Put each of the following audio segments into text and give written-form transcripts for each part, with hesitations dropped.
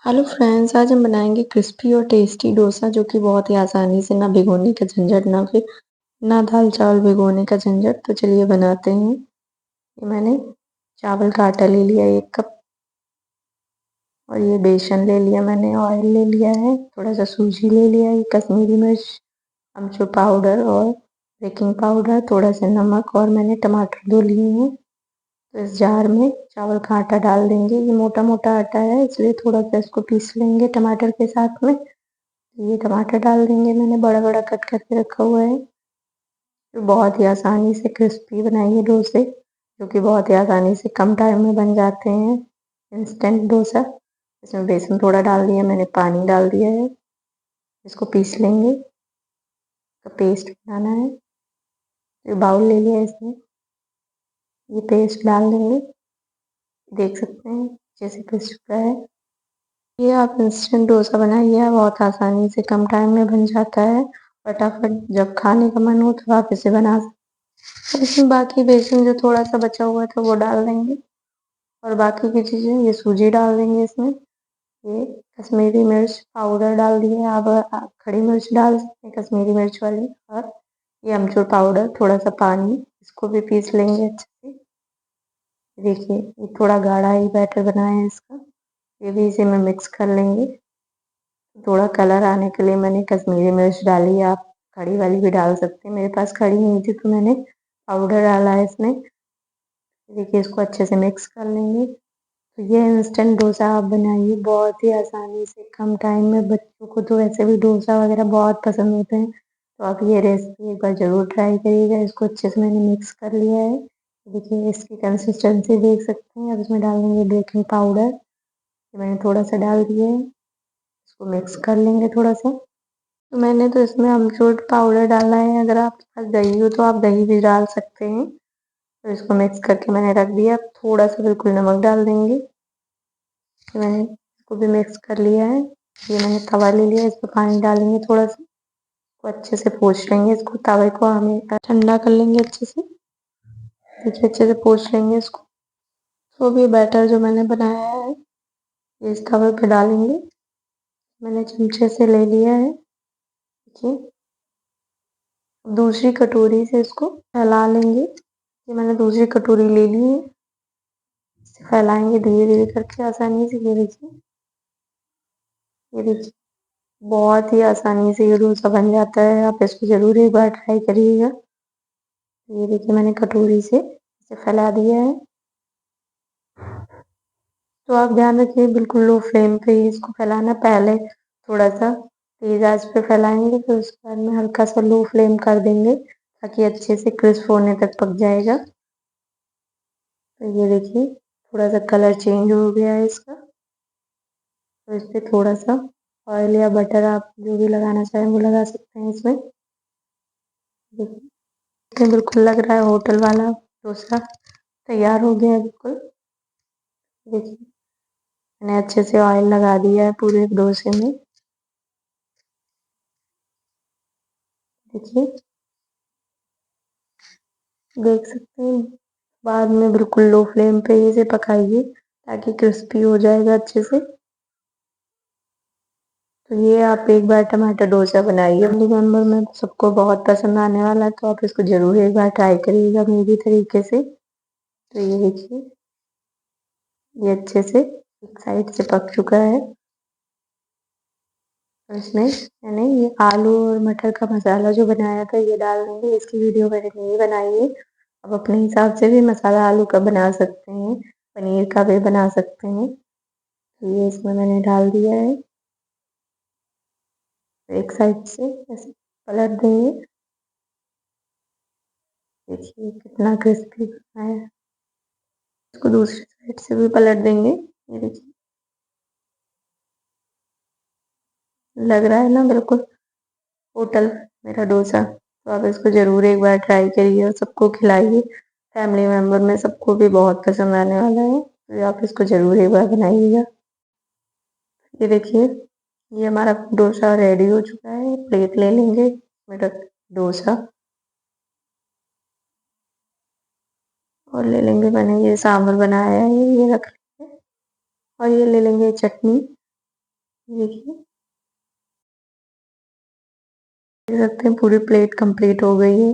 Hello friends, आज हम बनाएंगे क्रिस्पी और टेस्टी डोसा जो कि बहुत ही आसानी से, ना भिगोने का झंझट, ना फिर ना दाल चावल भिगोने का झंझट। तो चलिए बनाते हैं। ये मैंने चावल का आटा ले लिया 1 कप, और ये बेसन ले लिया मैंने, ऑयल ले लिया है, थोड़ा सा सूजी ले लिया है, कश्मीरी मिर्च, अमचूर पाउडर और बेकिंग पाउडर, थोड़ा सा नमक, और मैंने टमाटर 2 लिए हैं। तो इस जार में चावल का आटा डाल देंगे। ये मोटा मोटा आटा है, इसलिए थोड़ा सा इसको पीस लेंगे टमाटर के साथ में। ये टमाटर डाल देंगे, मैंने बड़ा बड़ा कट करके रखा हुआ है। तो बहुत ही आसानी से क्रिस्पी बनाइए डोसे, जो कि बहुत ही आसानी से कम टाइम में बन जाते हैं। इंस्टेंट डोसा। इसमें बेसन थोड़ा डाल दिया मैंने, पानी डाल दिया है, इसको पीस लेंगे। तो पेस्ट बनाना है। तो बाउल ले लिया, इसमें ये पेस्ट डाल देंगे। देख सकते हैं जैसे पिस चुका है। ये आप इंस्टेंट डोसा बनाइए, बहुत आसानी से कम टाइम में बन जाता है। फटाफट जब खाने का मन हो तो आप इसे बना सकते हैं। इसमें बाकी बेसन जो थोड़ा सा बचा हुआ था वो डाल देंगे, और बाकी की चीज़ें, ये सूजी डाल देंगे इसमें। ये कश्मीरी मिर्च पाउडर डाल दिए, आप खड़ी मिर्च डाल सकते हैं कश्मीरी मिर्च वाली, और ये अमचूर पाउडर, थोड़ा सा पानी, इसको भी पीस लेंगे अच्छे से। देखिए ये थोड़ा गाढ़ा ही बैटर बनाया है इसका। ये भी इसे में मिक्स कर लेंगे। थोड़ा कलर आने के लिए मैंने कश्मीरी मिर्च डाली, आप खड़ी वाली भी डाल सकते हैं। मेरे पास खड़ी नहीं थी तो मैंने पाउडर डाला है इसमें। देखिए इसको अच्छे से मिक्स कर लेंगे। तो ये इंस्टेंट डोसा आप बनाइए बहुत ही आसानी से कम टाइम में। बच्चों को तो वैसे भी डोसा वगैरह बहुत पसंद होते हैं, तो आप ये रेसिपी एक बार ज़रूर ट्राई करिएगा। इसको अच्छे से मैंने मिक्स कर लिया है। देखिए इसकी कंसिस्टेंसी देख सकते हैं। अब इसमें डाल देंगे बेकिंग पाउडर, मैंने थोड़ा सा डाल दिया है। इसको मिक्स कर लेंगे थोड़ा सा। तो मैंने तो इसमें अमचूर पाउडर डाला है, अगर आपके पास दही हो तो आप दही भी डाल सकते हैं। तो इसको मिक्स करके मैंने रख दिया। अब थोड़ा सा बिल्कुल नमक डाल देंगे। तो मैंने इसको भी मिक्स कर लिया है। ये मैंने तवा ले लिया, इस पर पानी डालेंगे थोड़ा सा, इसको अच्छे से पोंछ लेंगे। इसको तवे को हमें ठंडा कर लेंगे अच्छे से। देखिए अच्छे से पोंछ लेंगे इसको। तो भी बैटर जो मैंने बनाया है ये इस तवे पे डालेंगे। मैंने चमचे से ले लिया है। देखिए दूसरी कटोरी से इसको फैला लेंगे। ये मैंने दूसरी कटोरी ले ली है, इसे फैलाएंगे धीरे धीरे करके आसानी से। ये देखिए बहुत ही आसानी से ये डोसा बन जाता है। आप इसको जरूर एक बार ट्राई करिएगा। ये देखिए मैंने कटोरी से इसे फैला दिया है। तो आप ध्यान रखिए बिल्कुल लो फ्लेम पे ही इसको फैलाना। पहले थोड़ा सा तेज आंच पे फैलाएंगे, फिर उसके बाद में हल्का सा लो फ्लेम कर देंगे, ताकि अच्छे से क्रिस्प होने तक पक जाएगा। तो ये देखिए थोड़ा सा कलर चेंज हो गया है इसका। तो इस पर थोड़ा सा ऑयल या बटर, आप जो भी लगाना चाहें वो लगा सकते हैं इसमें। देखिए बिल्कुल लग रहा है होटल वाला डोसा तैयार हो गया है बिल्कुल। देखिए मैंने अच्छे से ऑयल लगा दिया है पूरे डोसे में। देखिए देख सकते हैं। बाद में बिल्कुल लो फ्लेम पे इसे पकाइए, ताकि क्रिस्पी हो जाएगा अच्छे से। तो ये आप एक बार टमाटर डोसा बनाइए, फैमिली मेम्बर में सबको बहुत पसंद आने वाला है। तो आप इसको जरूर एक बार ट्राई करिएगा मेरी तरीके से। तो ये देखिए ये अच्छे से एक साइड से पक चुका है। और इसमें मैंने ये आलू और मटर का मसाला जो बनाया था ये डाल देंगे। इसकी वीडियो मैंने नहीं बनाई है। आप अपने हिसाब से भी मसाला आलू का बना सकते हैं, पनीर का भी बना सकते हैं। तो ये इसमें मैंने डाल दिया है। एक साइड से ऐसे पलट देंगे। देखिए कितना क्रिस्पी बना है। इसको दूसरी साइड से भी पलट देंगे। ये देखिए लग रहा है ना बिल्कुल होटल मेरा डोसा। तो आप इसको ज़रूर एक बार ट्राई करिए और सबको खिलाइए। फैमिली मेम्बर में सबको भी बहुत पसंद आने वाला है। तो आप इसको ज़रूर एक बार बनाइएगा। ये देखिए ये हमारा डोसा रेडी हो चुका है। प्लेट ले लेंगे, मेरा डोसा, और ले लेंगे मैंने ये सांभर बनाया है, ये रख लेंगे। और ये ले लेंगे चटनी। देखिए, देख सकते हैं पूरी प्लेट कंप्लीट हो गई है।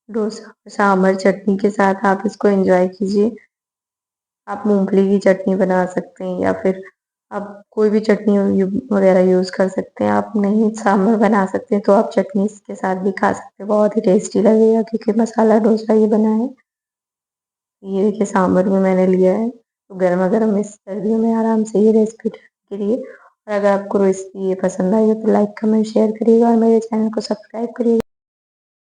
डोसा सांभर चटनी के साथ आप इसको एंजॉय कीजिए। आप मूंगफली की चटनी बना सकते हैं या फिर आप कोई भी चटनी वगैरह यूज़ कर सकते हैं। आप नहीं सांभर बना सकते तो आप चटनी के साथ भी खा सकते हैं, बहुत ही टेस्टी लगेगा क्योंकि मसाला डोसा ये बना है। ये देखिए सांभर भी मैंने लिया है, तो गर्मा गर्म इस सर्दियों में आराम से ये रेसिपी के लिए। और अगर आपको रेसिपी ये पसंद आई हो तो लाइक कमेंट शेयर करिएगा और मेरे चैनल को सब्सक्राइब करिएगा।